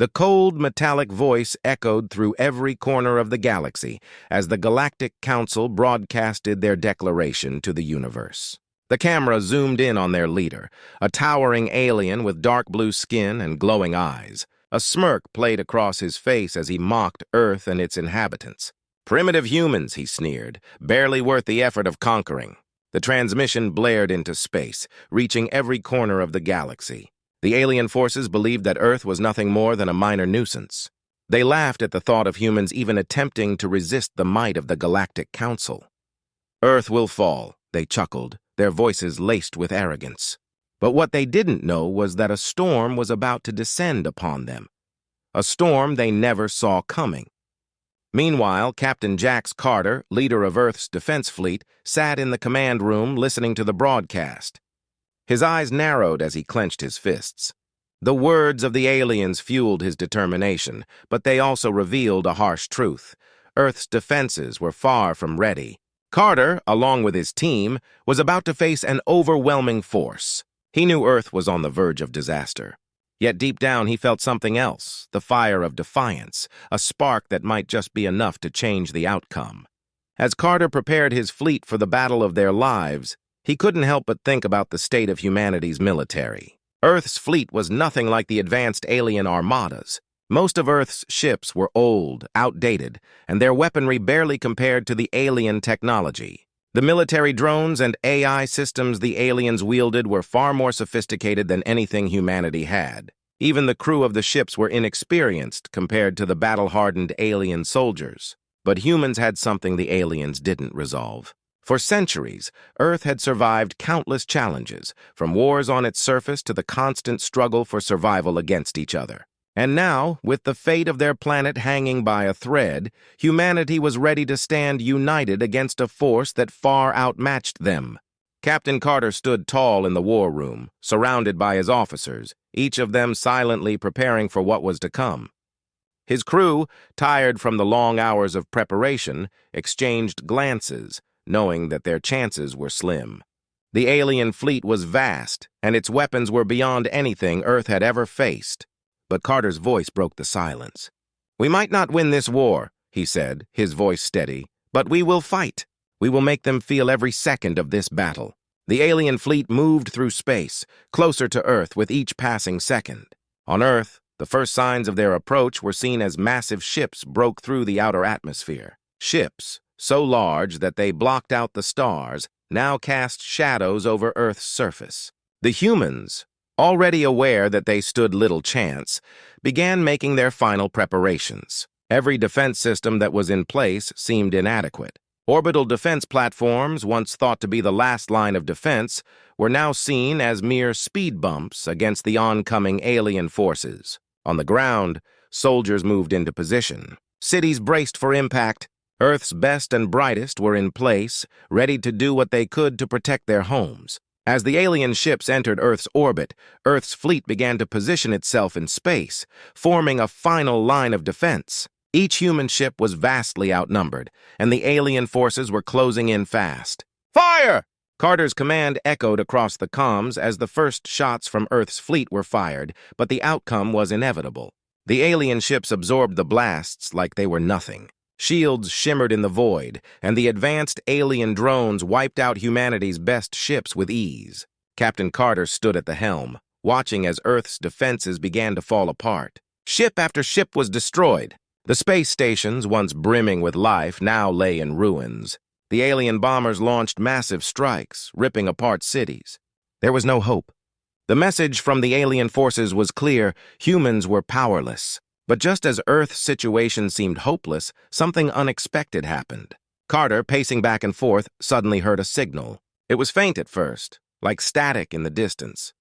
The cold, metallic voice echoed through every corner of the galaxy as the Galactic Council broadcasted their declaration to the universe. The camera zoomed in on their leader, a towering alien with dark blue skin and glowing eyes. A smirk played across his face as he mocked Earth and its inhabitants. "Primitive humans," he sneered, "barely worth the effort of conquering." The transmission blared into space, reaching every corner of the galaxy. The alien forces believed that Earth was nothing more than a minor nuisance. They laughed at the thought of humans even attempting to resist the might of the Galactic Council. "Earth will fall," they chuckled, their voices laced with arrogance. But what they didn't know was that a storm was about to descend upon them. A storm they never saw coming. Meanwhile, Captain Jax Carter, leader of Earth's defense fleet, sat in the command room listening to the broadcast. His eyes narrowed as he clenched his fists. The words of the aliens fueled his determination, but they also revealed a harsh truth. Earth's defenses were far from ready. Carter, along with his team, was about to face an overwhelming force. He knew Earth was on the verge of disaster. Yet deep down he felt something else, the fire of defiance, a spark that might just be enough to change the outcome. As Carter prepared his fleet for the battle of their lives, he couldn't help but think about the state of humanity's military. Earth's fleet was nothing like the advanced alien armadas. Most of Earth's ships were old, outdated, and their weaponry barely compared to the alien technology. The military drones and AI systems the aliens wielded were far more sophisticated than anything humanity had. Even the crew of the ships were inexperienced compared to the battle-hardened alien soldiers. But humans had something the aliens didn't resolve. For centuries, Earth had survived countless challenges, from wars on its surface to the constant struggle for survival against each other. And now, with the fate of their planet hanging by a thread, humanity was ready to stand united against a force that far outmatched them. Captain Carter stood tall in the war room, surrounded by his officers, each of them silently preparing for what was to come. His crew, tired from the long hours of preparation, exchanged glances, knowing that their chances were slim. The alien fleet was vast, and its weapons were beyond anything Earth had ever faced. But Carter's voice broke the silence. "We might not win this war," he said, his voice steady, "but we will fight. We will make them feel every second of this battle." The alien fleet moved through space, closer to Earth with each passing second. On Earth, the first signs of their approach were seen as massive ships broke through the outer atmosphere. Ships, so large that they blocked out the stars, now cast shadows over Earth's surface. The humans, already aware that they stood little chance, began making their final preparations. Every defense system that was in place seemed inadequate. Orbital defense platforms, once thought to be the last line of defense, were now seen as mere speed bumps against the oncoming alien forces. On the ground, soldiers moved into position. Cities braced for impact. Earth's best and brightest were in place, ready to do what they could to protect their homes. As the alien ships entered Earth's orbit, Earth's fleet began to position itself in space, forming a final line of defense. Each human ship was vastly outnumbered, and the alien forces were closing in fast. "Fire!" Carter's command echoed across the comms as the first shots from Earth's fleet were fired, but the outcome was inevitable. The alien ships absorbed the blasts like they were nothing. Shields shimmered in the void, and the advanced alien drones wiped out humanity's best ships with ease. Captain Carter stood at the helm, watching as Earth's defenses began to fall apart. Ship after ship was destroyed. The space stations, once brimming with life, now lay in ruins. The alien bombers launched massive strikes, ripping apart cities. There was no hope. The message from the alien forces was clear: humans were powerless. But just as Earth's situation seemed hopeless, something unexpected happened. Carter, pacing back and forth, suddenly heard a signal. It was faint at first, like static in the distance.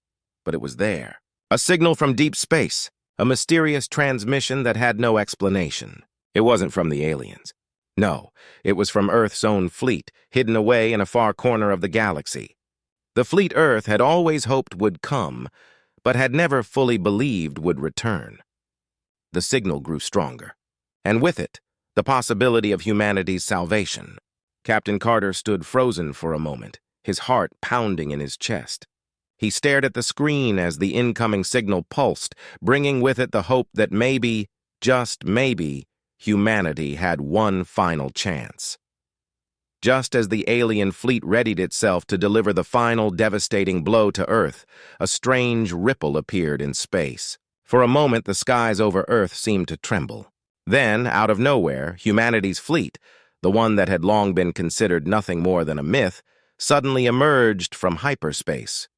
But it was there. A signal from deep space, a mysterious transmission that had no explanation. It wasn't from the aliens. No, it was from Earth's own fleet, hidden away in a far corner of the galaxy. The fleet Earth had always hoped would come, but had never fully believed would return. The signal grew stronger, and with it, the possibility of humanity's salvation. Captain Carter stood frozen for a moment, his heart pounding in his chest. He stared at the screen as the incoming signal pulsed, bringing with it the hope that maybe, just maybe, humanity had one final chance. Just as the alien fleet readied itself to deliver the final devastating blow to Earth, a strange ripple appeared in space. For a moment, the skies over Earth seemed to tremble. Then, out of nowhere, humanity's fleet, the one that had long been considered nothing more than a myth, suddenly emerged from hyperspace.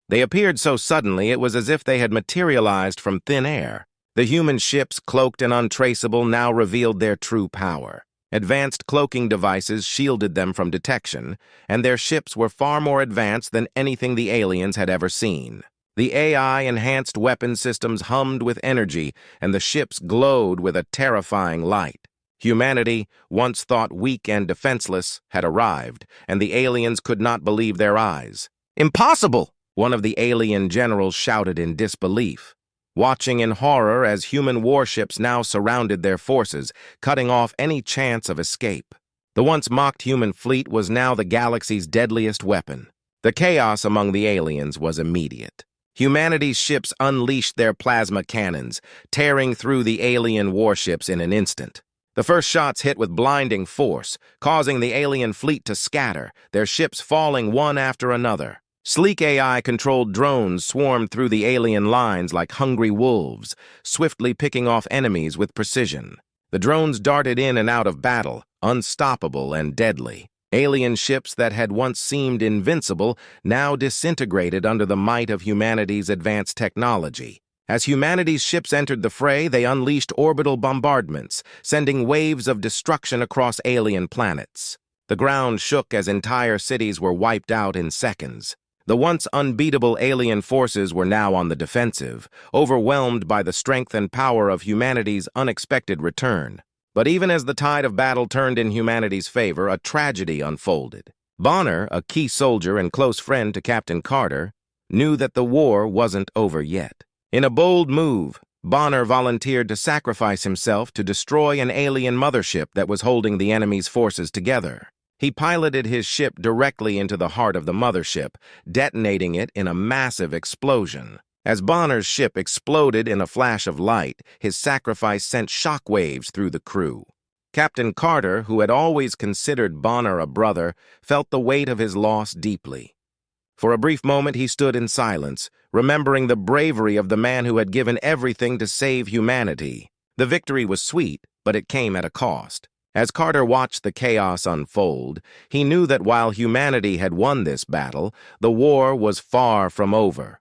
They appeared so suddenly it was as if they had materialized from thin air. The human ships, cloaked and untraceable, now revealed their true power. Advanced cloaking devices shielded them from detection, and their ships were far more advanced than anything the aliens had ever seen. The AI-enhanced weapon systems hummed with energy, and the ships glowed with a terrifying light. Humanity, once thought weak and defenseless, had arrived, and the aliens could not believe their eyes. "Impossible!" one of the alien generals shouted in disbelief, watching in horror as human warships now surrounded their forces, cutting off any chance of escape. The once mocked human fleet was now the galaxy's deadliest weapon. The chaos among the aliens was immediate. Humanity's ships unleashed their plasma cannons, tearing through the alien warships in an instant. The first shots hit with blinding force, causing the alien fleet to scatter, their ships falling one after another. Sleek AI-controlled drones swarmed through the alien lines like hungry wolves, swiftly picking off enemies with precision. The drones darted in and out of battle, unstoppable and deadly. Alien ships that had once seemed invincible now disintegrated under the might of humanity's advanced technology. As humanity's ships entered the fray, they unleashed orbital bombardments, sending waves of destruction across alien planets. The ground shook as entire cities were wiped out in seconds. The once unbeatable alien forces were now on the defensive, overwhelmed by the strength and power of humanity's unexpected return. But even as the tide of battle turned in humanity's favor, a tragedy unfolded. Bonner, a key soldier and close friend to Captain Carter, knew that the war wasn't over yet. In a bold move, Bonner volunteered to sacrifice himself to destroy an alien mothership that was holding the enemy's forces together. He piloted his ship directly into the heart of the mothership, detonating it in a massive explosion. As Bonner's ship exploded in a flash of light, his sacrifice sent shockwaves through the crew. Captain Carter, who had always considered Bonner a brother, felt the weight of his loss deeply. For a brief moment he stood in silence, remembering the bravery of the man who had given everything to save humanity. The victory was sweet, but it came at a cost. As Carter watched the chaos unfold, he knew that while humanity had won this battle, the war was far from over.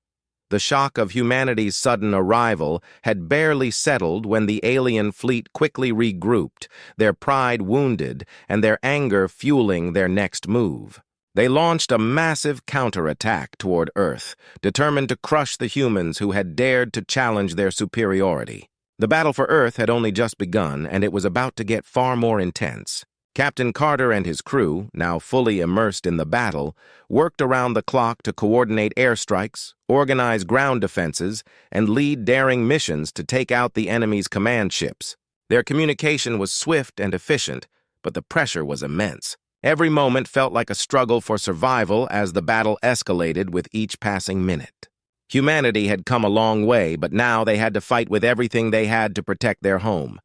The shock of humanity's sudden arrival had barely settled when the alien fleet quickly regrouped, their pride wounded and their anger fueling their next move. They launched a massive counterattack toward Earth, determined to crush the humans who had dared to challenge their superiority. The battle for Earth had only just begun, and it was about to get far more intense. Captain Carter and his crew, now fully immersed in the battle, worked around the clock to coordinate airstrikes, organize ground defenses, and lead daring missions to take out the enemy's command ships. Their communication was swift and efficient, but the pressure was immense. Every moment felt like a struggle for survival as the battle escalated with each passing minute. Humanity had come a long way, but now they had to fight with everything they had to protect their home.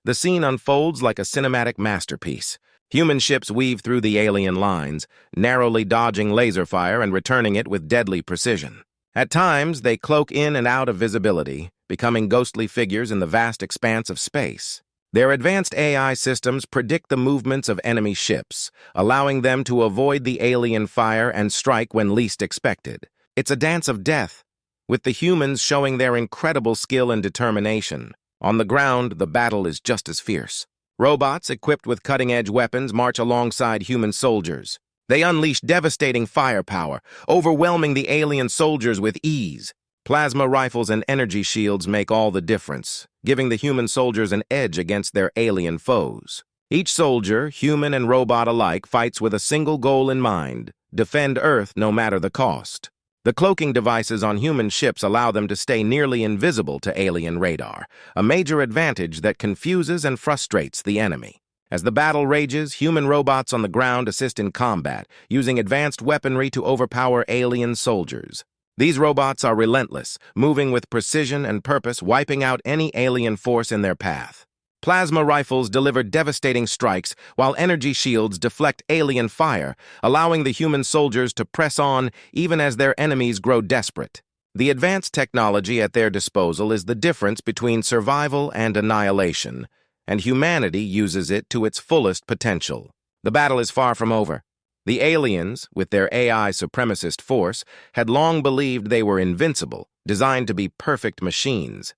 The scene unfolds like a cinematic masterpiece. Human ships weave through the alien lines, narrowly dodging laser fire and returning it with deadly precision. At times, they cloak in and out of visibility, becoming ghostly figures in the vast expanse of space. Their advanced AI systems predict the movements of enemy ships, allowing them to avoid the alien fire and strike when least expected. It's a dance of death, with the humans showing their incredible skill and determination. On the ground, the battle is just as fierce. Robots equipped with cutting-edge weapons march alongside human soldiers. They unleash devastating firepower, overwhelming the alien soldiers with ease. Plasma rifles and energy shields make all the difference, giving the human soldiers an edge against their alien foes. Each soldier, human and robot alike, fights with a single goal in mind: defend Earth no matter the cost. The cloaking devices on human ships allow them to stay nearly invisible to alien radar, a major advantage that confuses and frustrates the enemy. As the battle rages, human robots on the ground assist in combat, using advanced weaponry to overpower alien soldiers. These robots are relentless, moving with precision and purpose, wiping out any alien force in their path. Plasma rifles deliver devastating strikes, while energy shields deflect alien fire, allowing the human soldiers to press on even as their enemies grow desperate. The advanced technology at their disposal is the difference between survival and annihilation, and humanity uses it to its fullest potential. The battle is far from over. The aliens, with their AI supremacist force, had long believed they were invincible, designed to be perfect machines.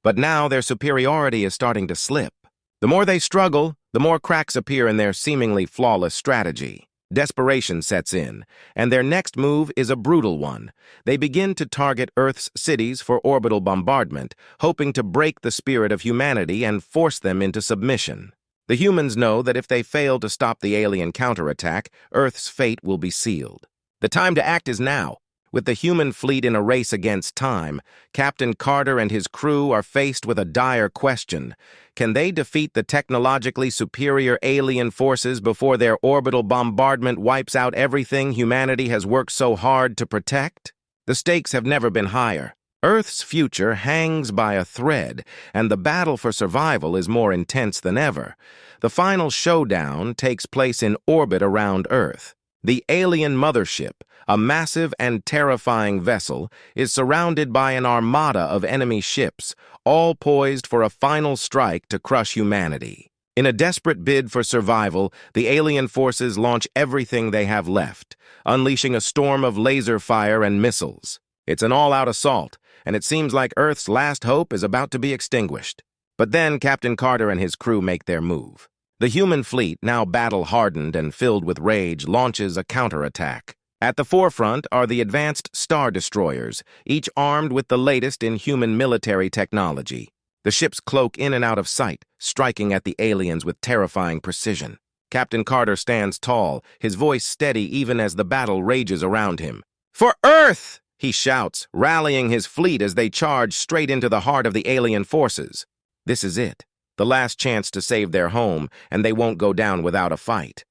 But now their superiority is starting to slip. The more they struggle, the more cracks appear in their seemingly flawless strategy. Desperation sets in, and their next move is a brutal one. They begin to target Earth's cities for orbital bombardment, hoping to break the spirit of humanity and force them into submission. The humans know that if they fail to stop the alien counterattack, Earth's fate will be sealed. The time to act is now. With the human fleet in a race against time, Captain Carter and his crew are faced with a dire question. Can they defeat the technologically superior alien forces before their orbital bombardment wipes out everything humanity has worked so hard to protect? The stakes have never been higher. Earth's future hangs by a thread, and the battle for survival is more intense than ever. The final showdown takes place in orbit around Earth. The alien mothership, a massive and terrifying vessel, is surrounded by an armada of enemy ships, all poised for a final strike to crush humanity. In a desperate bid for survival, the alien forces launch everything they have left, unleashing a storm of laser fire and missiles. It's an all-out assault, and it seems like Earth's last hope is about to be extinguished. But then Captain Carter and his crew make their move. The human fleet, now battle-hardened and filled with rage, launches a counterattack. At the forefront are the advanced Star Destroyers, each armed with the latest in human military technology. The ships cloak in and out of sight, striking at the aliens with terrifying precision. Captain Carter stands tall, his voice steady even as the battle rages around him. "For Earth!" he shouts, rallying his fleet as they charge straight into the heart of the alien forces. This is it, the last chance to save their home, and they won't go down without a fight.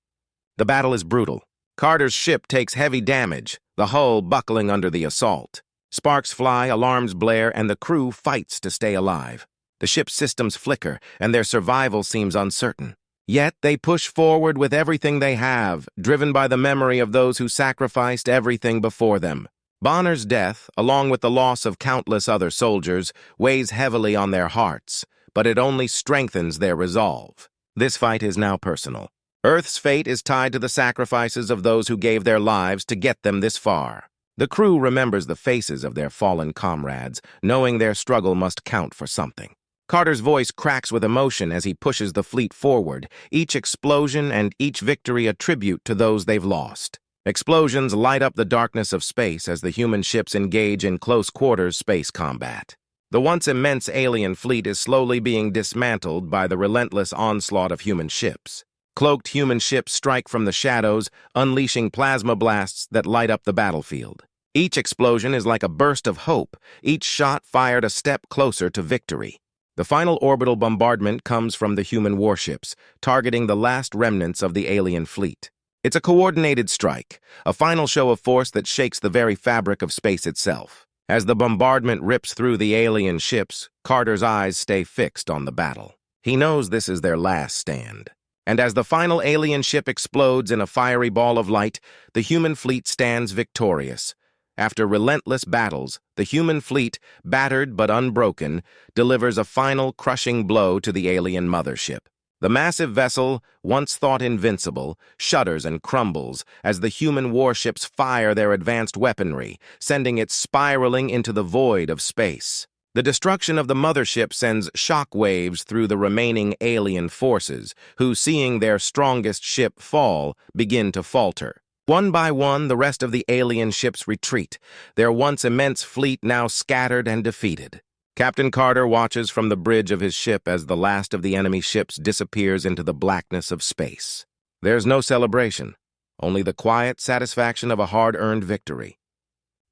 The battle is brutal. Carter's ship takes heavy damage, the hull buckling under the assault. Sparks fly, alarms blare, and the crew fights to stay alive. The ship's systems flicker, and their survival seems uncertain. Yet they push forward with everything they have, driven by the memory of those who sacrificed everything before them. Bonner's death, along with the loss of countless other soldiers, weighs heavily on their hearts, but it only strengthens their resolve. This fight is now personal. Earth's fate is tied to the sacrifices of those who gave their lives to get them this far. The crew remembers the faces of their fallen comrades, knowing their struggle must count for something. Carter's voice cracks with emotion as he pushes the fleet forward, each explosion and each victory a tribute to those they've lost. Explosions light up the darkness of space as the human ships engage in close-quarters space combat. The once immense alien fleet is slowly being dismantled by the relentless onslaught of human ships. Cloaked human ships strike from the shadows, unleashing plasma blasts that light up the battlefield. Each explosion is like a burst of hope, each shot fired a step closer to victory. The final orbital bombardment comes from the human warships, targeting the last remnants of the alien fleet. It's a coordinated strike, a final show of force that shakes the very fabric of space itself. As the bombardment rips through the alien ships, Carter's eyes stay fixed on the battle. He knows this is their last stand. And as the final alien ship explodes in a fiery ball of light, the human fleet stands victorious. After relentless battles, the human fleet, battered but unbroken, delivers a final crushing blow to the alien mothership. The massive vessel, once thought invincible, shudders and crumbles as the human warships fire their advanced weaponry, sending it spiraling into the void of space. The destruction of the mothership sends shock waves through the remaining alien forces, who, seeing their strongest ship fall, begin to falter. One by one, the rest of the alien ships retreat, their once immense fleet now scattered and defeated. Captain Carter watches from the bridge of his ship as the last of the enemy ships disappears into the blackness of space. There's no celebration, only the quiet satisfaction of a hard-earned victory.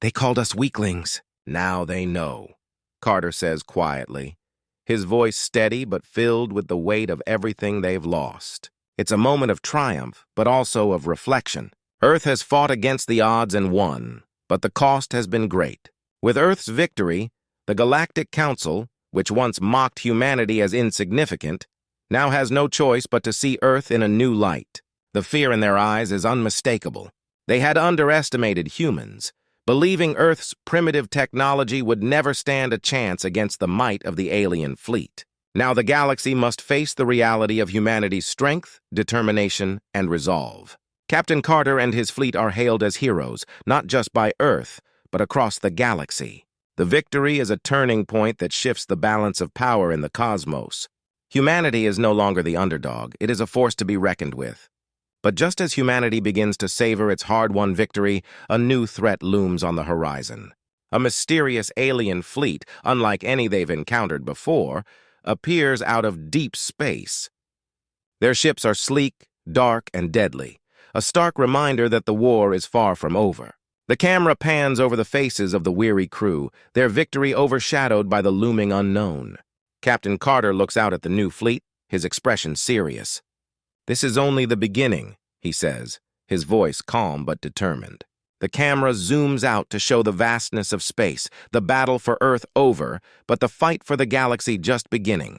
"They called us weaklings. Now they know," Carter says quietly, his voice steady but filled with the weight of everything they've lost. It's a moment of triumph, but also of reflection. Earth has fought against the odds and won. but the cost has been great. With Earth's victory, the Galactic Council, which once mocked humanity as insignificant, now has no choice but to see Earth in a new light. The fear in their eyes is unmistakable. They had underestimated humans, believing Earth's primitive technology would never stand a chance against the might of the alien fleet. Now the galaxy must face the reality of humanity's strength, determination, and resolve. Captain Carter and his fleet are hailed as heroes, not just by Earth, but across the galaxy. The victory is a turning point that shifts the balance of power in the cosmos. Humanity is no longer the underdog, it is a force to be reckoned with. But just as humanity begins to savor its hard-won victory, a new threat looms on the horizon. A mysterious alien fleet, unlike any they've encountered before, appears out of deep space. Their ships are sleek, dark, and deadly, a stark reminder that the war is far from over. The camera pans over the faces of the weary crew, their victory overshadowed by the looming unknown. Captain Carter looks out at the new fleet, his expression serious. "This is only the beginning," he says, his voice calm but determined. The camera zooms out to show the vastness of space, the battle for Earth over, but the fight for the galaxy just beginning.